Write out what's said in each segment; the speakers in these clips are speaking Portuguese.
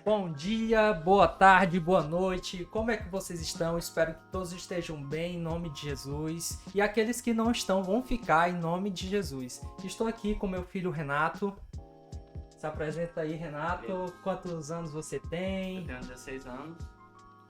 Bom dia, boa tarde, boa noite. Como é que vocês estão? Espero que todos estejam bem em nome de Jesus. E aqueles que não estão vão ficar em nome de Jesus. Estou aqui com meu filho Renato. Se apresenta aí, Renato. Quantos anos você tem? Eu tenho 16 anos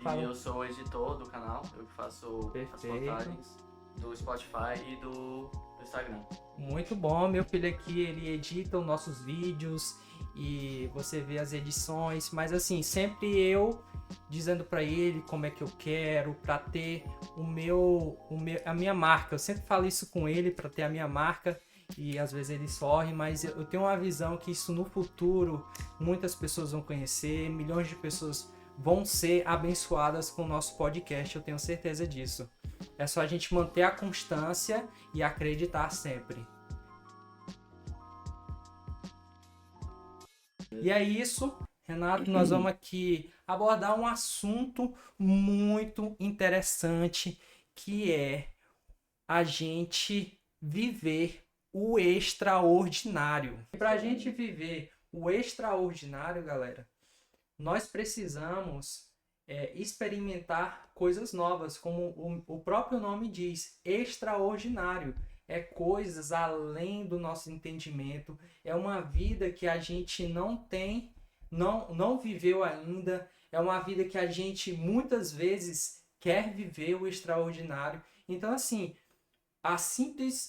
Fala. e eu sou o editor do canal. Eu que faço as Perfeito. montagens do Spotify e do Instagram. Muito bom, meu filho aqui, ele edita os nossos vídeos e você vê as edições, mas assim, sempre eu dizendo para ele como é que eu quero para ter a minha marca. Eu sempre falo isso com ele para ter a minha marca e às vezes ele sorri, mas eu tenho uma visão que isso no futuro muitas pessoas vão conhecer, milhões de pessoas vão ser abençoadas com o nosso podcast, eu tenho certeza disso. É só a gente manter a constância e acreditar sempre. E é isso, Renato, nós vamos aqui abordar um assunto muito interessante, que é a gente viver o extraordinário. Para a gente viver o extraordinário, galera, nós precisamos experimentar coisas novas, como o próprio nome diz, extraordinário. É coisas além do nosso entendimento, é uma vida que a gente não tem, não viveu ainda, é uma vida que a gente muitas vezes quer viver o extraordinário. Então, assim,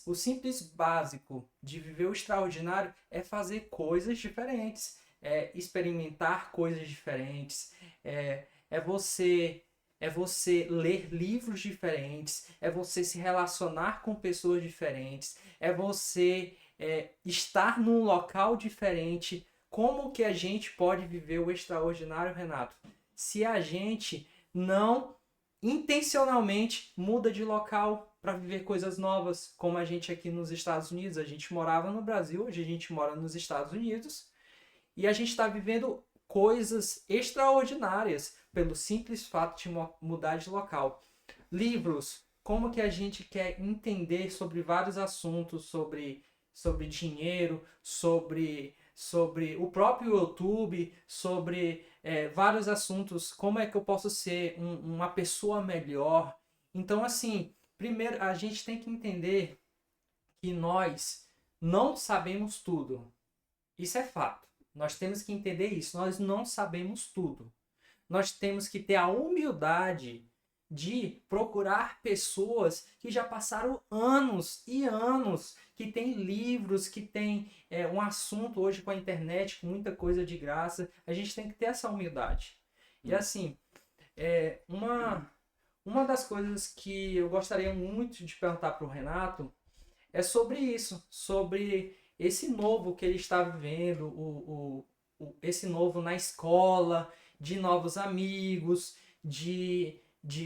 o simples básico de viver o extraordinário é fazer coisas diferentes, é experimentar coisas diferentes, é você ler livros diferentes, é você se relacionar com pessoas diferentes, é você estar num local diferente. Como que a gente pode viver o extraordinário, Renato? Se a gente não intencionalmente muda de local para viver coisas novas, como a gente aqui nos Estados Unidos. A gente morava no Brasil, hoje a gente mora nos Estados Unidos e a gente está vivendo coisas extraordinárias pelo simples fato de mudar de local. Livros, como que a gente quer entender sobre vários assuntos, sobre dinheiro, sobre o próprio YouTube, sobre vários assuntos, como é que eu posso ser uma pessoa melhor. Então, assim, primeiro a gente tem que entender que nós não sabemos tudo. Isso é fato. Nós temos que entender isso. Nós não sabemos tudo. Nós temos que ter a humildade de procurar pessoas que já passaram anos e anos, que tem livros, que tem um assunto hoje com a internet, com muita coisa de graça. A gente tem que ter essa humildade. E assim, uma das coisas que eu gostaria muito de perguntar para o Renato é sobre isso, sobre esse novo que ele está vivendo, esse novo na escola, de novos amigos, de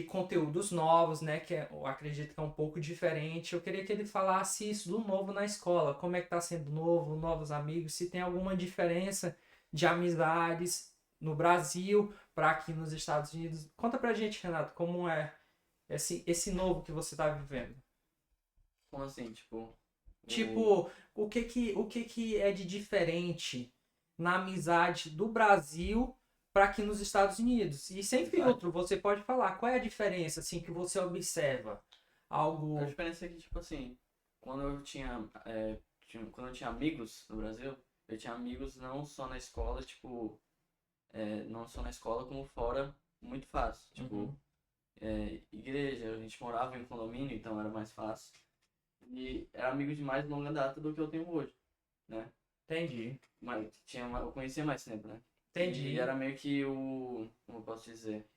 conteúdos novos, né? Que eu acredito que é um pouco diferente. Eu queria que ele falasse isso do novo na escola. Como é que está sendo novo, novos amigos, se tem alguma diferença de amizades no Brasil para aqui nos Estados Unidos. Conta pra gente, Renato, como é esse novo que você está vivendo. Como assim, Tipo, o que é de diferente na amizade do Brasil para aqui nos Estados Unidos? E sem filtro, você pode falar. Qual é a diferença, assim, que você observa? Algo... A diferença é que, tipo assim, quando eu tinha amigos no Brasil, eu tinha amigos não só na escola, não só na escola como fora, muito fácil. Igreja, a gente morava em condomínio, então era mais fácil. E era amigo de mais longa data do que eu tenho hoje, né? Entendi. Mas eu conhecia mais tempo, né? Entendi. E era meio que como eu posso dizer,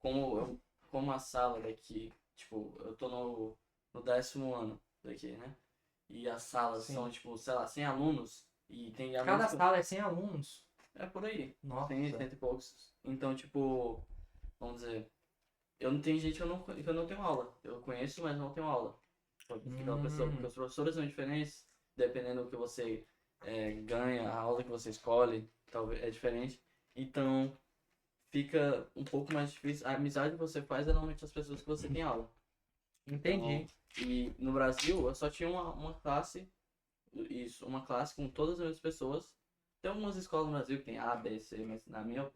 como a sala daqui, eu tô no 10º ano daqui, né? E as salas são, sei lá, 100 alunos e tem alunos... Cada sala é 100 alunos? É por aí. Nossa. Tem 100 e poucos. Então, vamos dizer, eu não tenho gente que eu não tenho aula. Eu conheço, mas não tenho aula. Porque os professores são diferentes, dependendo do que você ganha, a aula que você escolhe, talvez é diferente. Então, fica um pouco mais difícil. A amizade que você faz é normalmente as pessoas que você tem aula. Entendi. Então, e no Brasil, eu só tinha uma classe com todas as mesmas pessoas, Tem algumas escolas no Brasil que tem A, B, C, mas na minha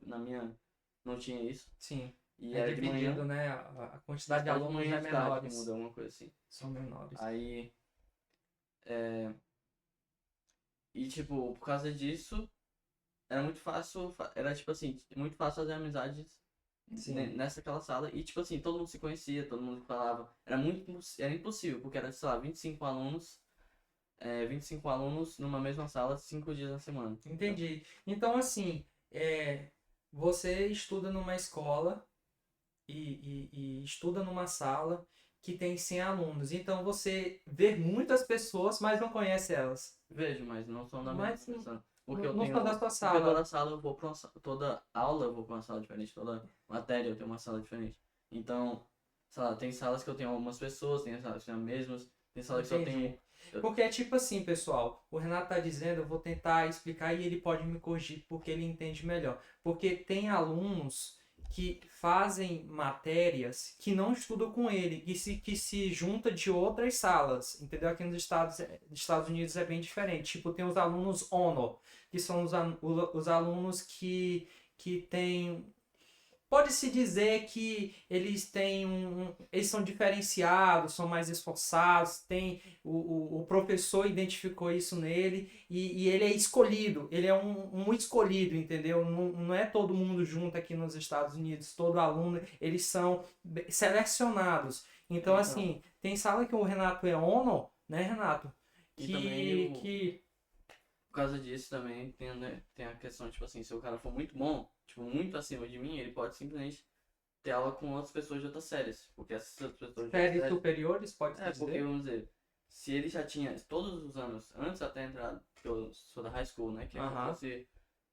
não tinha isso. Sim. E É era de dividido, manhã. né? A quantidade de Só de alunos manhã é e de tarde que menores. muda alguma coisa assim. São menores. Aí, é, e tipo, por causa disso, era muito fácil, era tipo assim, muito fácil fazer amizades Sim. nessa aquela sala. E tipo assim, todo mundo se conhecia, todo mundo falava. Era impossível, porque era, sei lá, 25 alunos numa mesma sala, 5 dias na semana. Entendeu? Entendi. Então, assim, você estuda numa escola e estuda numa sala que tem 100 alunos. Então, você vê muitas pessoas, mas não conhece elas. Vejo, mas não são da mesma Mas profissão. Porque eu não são da tenho. sua Porque sala. toda sala eu vou pra toda aula eu vou pra uma sala diferente, toda matéria eu tenho uma sala diferente. Então, sei lá, tem salas que eu tenho algumas pessoas, tem salas que são as mesmas, tem salas que só Entendi. tenho. eu- Porque é tipo assim, pessoal. O Renato tá dizendo, eu vou tentar explicar e ele pode me corrigir porque ele entende melhor. Porque tem alunos que fazem matérias que não estudam com ele, que se junta de outras salas, entendeu? Aqui nos Estados Unidos é bem diferente. Tipo, tem os alunos honor, que são os alunos que têm. Pode-se dizer que eles têm eles são diferenciados, são mais esforçados, o professor identificou isso nele e ele é escolhido, ele é um escolhido, entendeu? Não é todo mundo junto aqui nos Estados Unidos, todo aluno, eles são selecionados. Então, Então, assim, tem sala que o Renato é honor, né, Renato? e também Que por causa disso também tem, né, tem a questão, tipo assim, se o cara for muito bom, tipo, muito acima de mim, ele pode simplesmente ter aula com outras pessoas de outras séries. Porque essas outras pessoas de outras séries séries. superiores, pode-se Porque dizer? vamos dizer, se ele já tinha todos os anos, antes até entrar, que eu sou da high school, né? Que é como se Aham, fosse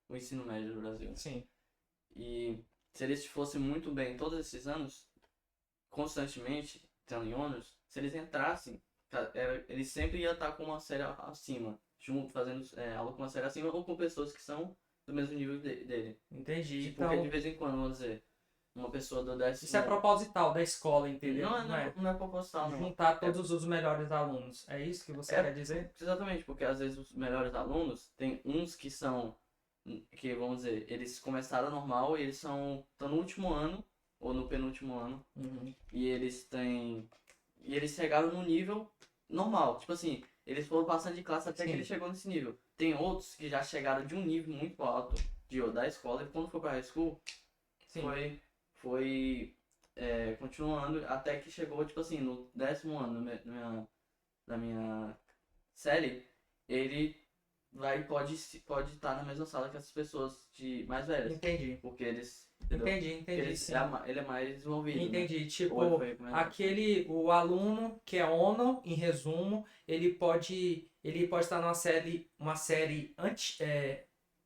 o ensino médio do Brasil. sim. E se eles fossem muito bem todos esses anos, constantemente, tendo em ônus, se eles entrassem, eles sempre iam estar com uma série acima, junto, fazendo aula com uma série acima ou com pessoas que são do mesmo nível dele. Entendi. Tipo, porque de Então, vez em quando, vamos dizer, uma pessoa do isso é décimo. proposital da escola, entendeu? Não, Não é? não é proposital, não. Juntar todos os melhores alunos. É isso que você quer dizer? Exatamente, porque às vezes os melhores alunos, tem uns que são, que vamos dizer, eles começaram normal e eles estão no último ano, ou no penúltimo ano, Uhum. e eles chegaram no nível normal. Tipo assim, eles foram passando de classe até que Sim. ele chegou nesse nível. Tem outros que já chegaram de um nível muito alto da escola e quando foi pra high school, Sim. foi continuando até que chegou, tipo assim, no 10º ano da minha série, ele pode estar na mesma sala que essas pessoas mais velhas. Entendi. Porque eles. Entendeu? Entendi, Porque sim. ele é mais desenvolvido. Entendi. Né? Tipo, Ou ele foi recomendado. o aluno que é ono, em resumo, ele pode estar uma série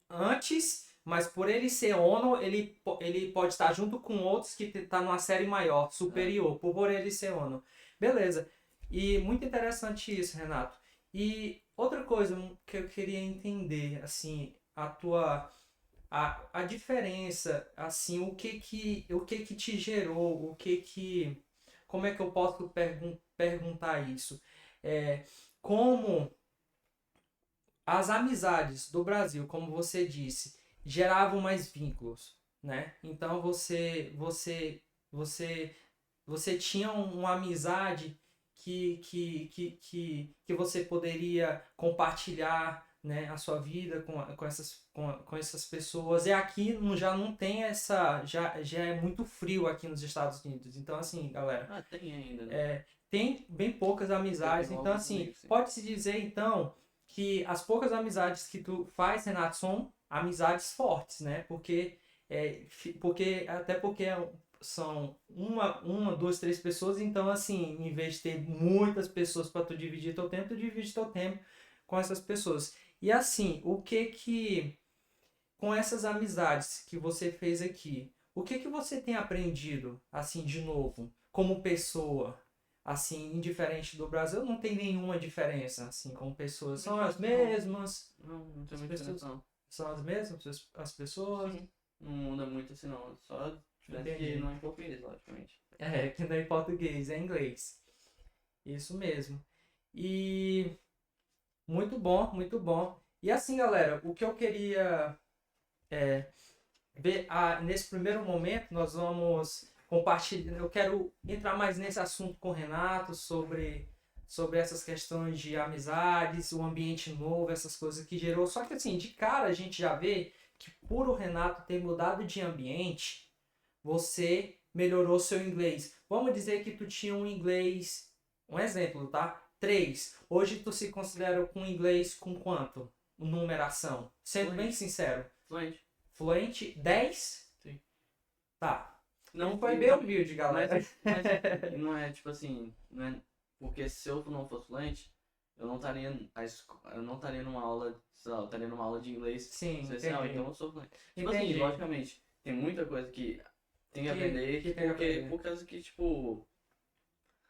antes, mas por ele ser ono, ele pode estar junto com outros que está numa série maior, superior, por ele ser ono. Beleza. E muito interessante isso, Renato. E outra coisa que eu queria entender, assim, a diferença, assim, o que que te gerou, como é que eu posso perguntar isso? Como as amizades do Brasil, como você disse, geravam mais vínculos, né? Então você tinha uma amizade que você poderia compartilhar, né, a sua vida com essas pessoas. E aqui já não tem já é muito frio aqui nos Estados Unidos. Então, assim, galera, Tem ainda, né? tem bem poucas Eu amizades. tenho Então, alguns assim, amigos, sim. pode-se dizer, então, que as poucas amizades que tu faz, Renato, são amizades fortes, né? Até porque são uma, duas, três pessoas, então assim, em vez de ter muitas pessoas para tu dividir teu tempo, tu divide teu tempo com essas pessoas. E assim, com essas amizades que você fez aqui, o que que você tem aprendido, assim, de novo, como pessoa? Assim, indiferente do Brasil, não tem nenhuma diferença, assim, como pessoas. São as mesmas. Não tem As muita pessoas diferença, não. são as mesmas, as pessoas. Sim. Não muda muito assim, não. Só a diferença Entendi. que não é em português, logicamente. Que não é em português, é em inglês. Isso mesmo. E muito bom, muito bom. E assim, galera, o que eu queria ver, nesse primeiro momento, nós vamos compartilhar. Eu quero entrar mais nesse assunto com o Renato sobre essas questões de amizades, o ambiente novo, essas coisas que gerou. Só que assim, de cara a gente já vê que por o Renato ter mudado de ambiente, você melhorou seu inglês. Vamos dizer que tu tinha um inglês, um exemplo, tá? 3. Hoje tu se considera com inglês com quanto? Numeração. Sendo bem sincero. Fluente. Fluente 10? Sim. Tá. Não Foi bem humilde, galera. Mas não é tipo assim, não é, porque se eu não fosse fluente, eu não estaria eu não estaria numa aula, sei lá, eu estaria numa aula de inglês Sim, especial, entendi. então eu sou fluente. Tipo Entendi. assim, logicamente, tem muita coisa que tem que aprender, que tem que aprender. por causa que, tipo,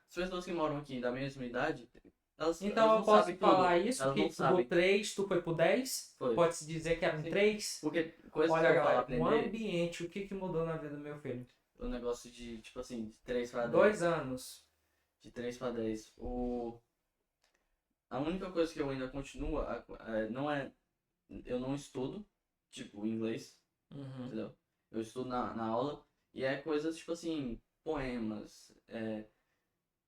as pessoas que moram aqui da mesma idade, Então elas eu não posso sabem falar tudo. isso, Elas que não do sabem. 3 tu foi pro 10? Foi. Pode-se dizer que era um Sim. 3? Porque coisas Olha, que eu falo galera, o aprender, ambiente, o que mudou na vida do meu filho? o negócio de, tipo assim, de 3 para 10. 2 anos. De 3 para 10. A única coisa que eu ainda continuo, não é, eu não estudo, tipo, inglês, Uhum. entendeu? Eu estudo na aula, e é coisas, tipo assim, poemas,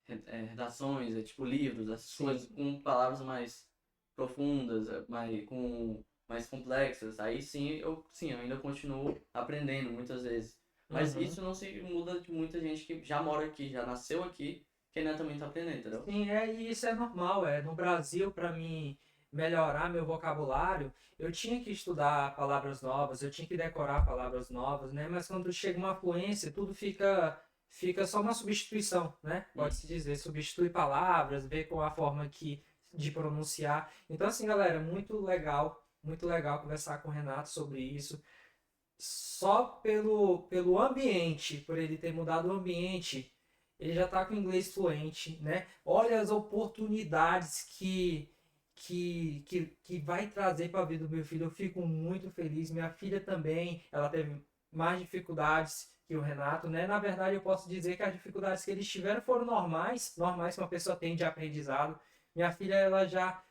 redações, tipo, livros, essas Sim. coisas com palavras mais profundas, mais complexas. Aí sim, eu ainda continuo aprendendo muitas vezes. Mas Uhum. isso não se muda de muita gente que já mora aqui, já nasceu aqui, que ainda também tá aprendendo, entendeu? Sim, e isso é normal. No Brasil, para mim melhorar meu vocabulário, eu tinha que estudar palavras novas, eu tinha que decorar palavras novas, né? Mas quando chega uma fluência, tudo fica só uma substituição, né? Pode-se dizer, substitui palavras, ver com a forma de pronunciar. Então, assim, galera, muito legal conversar com o Renato sobre isso. Só pelo ambiente, por ele ter mudado o ambiente, ele já está com inglês fluente, né? Olha as oportunidades que vai trazer para a vida do meu filho. Eu fico muito feliz. Minha filha também, ela teve mais dificuldades que o Renato, né? Na verdade, eu posso dizer que as dificuldades que eles tiveram foram normais que uma pessoa tem de aprendizado. Minha filha, ela já,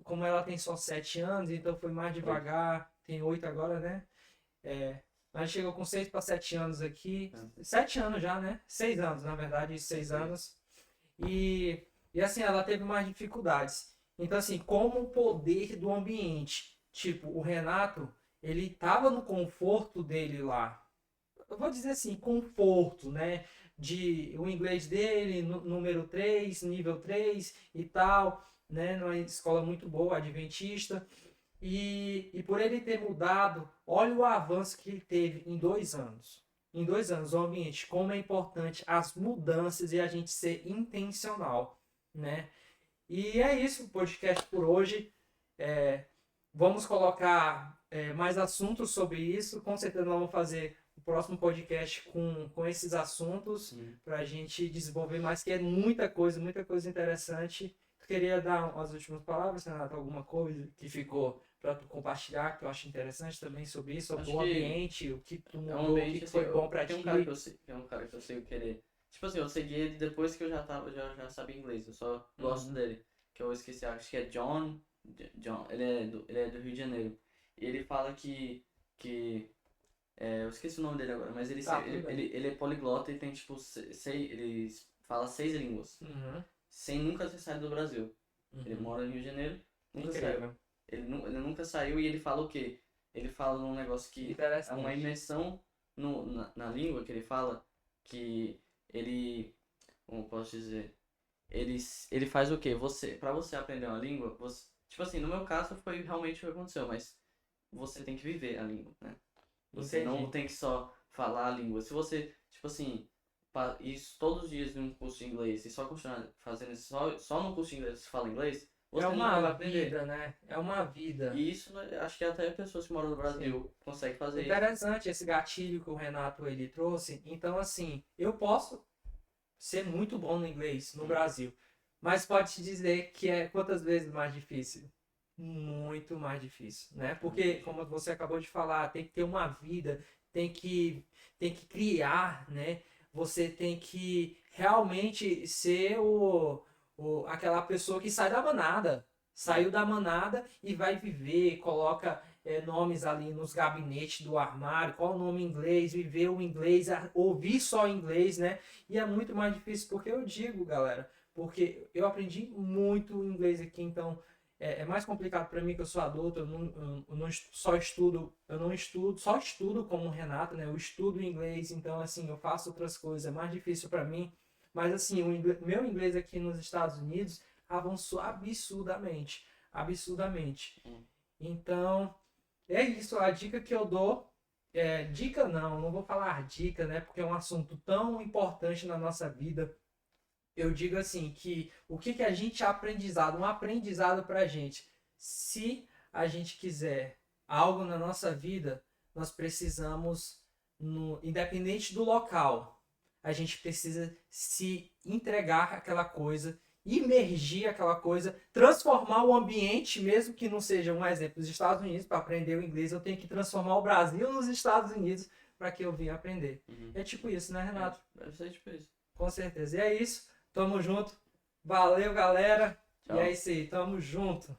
como ela tem só 7 anos, então foi mais devagar, tem 8 agora, né? Mas chegou com 6 para 7 anos aqui. 7 anos já, né? 6 anos, na verdade, 6 anos. E assim, ela teve mais dificuldades. Então, assim, como o poder do ambiente. Tipo, o Renato, ele tava no conforto dele lá. Eu vou dizer assim, conforto, né? O inglês dele, número 3 nível 3 e tal, né? Numa escola muito boa, adventista. E por ele ter mudado, olha o avanço que ele teve em 2 anos. Em 2 anos, o ambiente, como é importante as mudanças e a gente ser intencional, né? E é isso, o podcast por hoje. Vamos colocar mais assuntos sobre isso. Com certeza nós vamos fazer o próximo podcast com esses assuntos para a gente desenvolver mais, que é muita coisa interessante. Tu queria dar umas últimas palavras, Renato? Alguma coisa que ficou para tu compartilhar, que eu acho interessante também sobre isso, sobre o ambiente, o que tu mudou, o que foi bom para ti. Tem um cara que eu sei querer. Tipo assim, eu segui ele depois que eu já sabia inglês, eu só gosto dele. Que eu esqueci, acho que é John, ele é do Rio de Janeiro. E ele fala eu esqueci o nome dele agora, mas ele é poliglota e tem tipo, ele fala 6 línguas. Sem nunca ter saído do Brasil. Ele mora no Rio de Janeiro, nunca saiu. Ele nunca saiu e ele fala o quê? Ele fala num negócio que é uma imersão na língua que ele fala, que ele, como eu posso dizer, ele faz o quê? Pra você aprender uma língua, tipo assim, no meu caso foi realmente o que aconteceu, mas você tem que viver a língua, né? Você não tem que só falar a língua. Se você, tipo assim, isso todos os dias num curso de inglês e só continuar fazendo isso só no curso de inglês você fala inglês, você nunca vai aprender. Vida, né? É uma vida. E isso, acho que até pessoas que moram no Brasil conseguem fazer isso. Interessante esse gatilho que o Renato ele trouxe. Então, assim, eu posso ser muito bom no inglês no Brasil, mas pode te dizer que é quantas vezes mais difícil? Muito mais difícil, né? Porque, como você acabou de falar, tem que ter uma vida, tem que criar, né? Você tem que realmente ser aquela pessoa que sai da manada, Saiu da manada e vai viver, coloca nomes ali nos gabinetes do armário, qual o nome em inglês, viver o inglês, ouvir só inglês, né? E é muito mais difícil, porque eu digo, galera, porque eu aprendi muito inglês aqui, então é mais complicado para mim que eu sou adulto, eu não só estudo, eu não estudo, só estudo como o Renato, né? Eu estudo inglês, então assim, eu faço outras coisas, é mais difícil para mim. Mas assim, meu inglês aqui nos Estados Unidos avançou absurdamente, absurdamente. Então, é isso, a dica que eu dou, dica não vou falar dica, né? Porque é um assunto tão importante na nossa vida. Eu digo assim, que o que a gente aprendizado, um aprendizado pra gente. Se a gente quiser algo na nossa vida, nós precisamos, independente do local, a gente precisa se entregar àquela coisa, imergir aquela coisa, transformar o ambiente, mesmo que não seja um exemplo dos Estados Unidos, para aprender o inglês, eu tenho que transformar o Brasil nos Estados Unidos para que eu venha aprender. É tipo isso, né, Renato? Deve ser tipo isso. Com certeza. E é isso. Tamo junto. Valeu, galera. Tchau. E é isso aí. Tamo junto.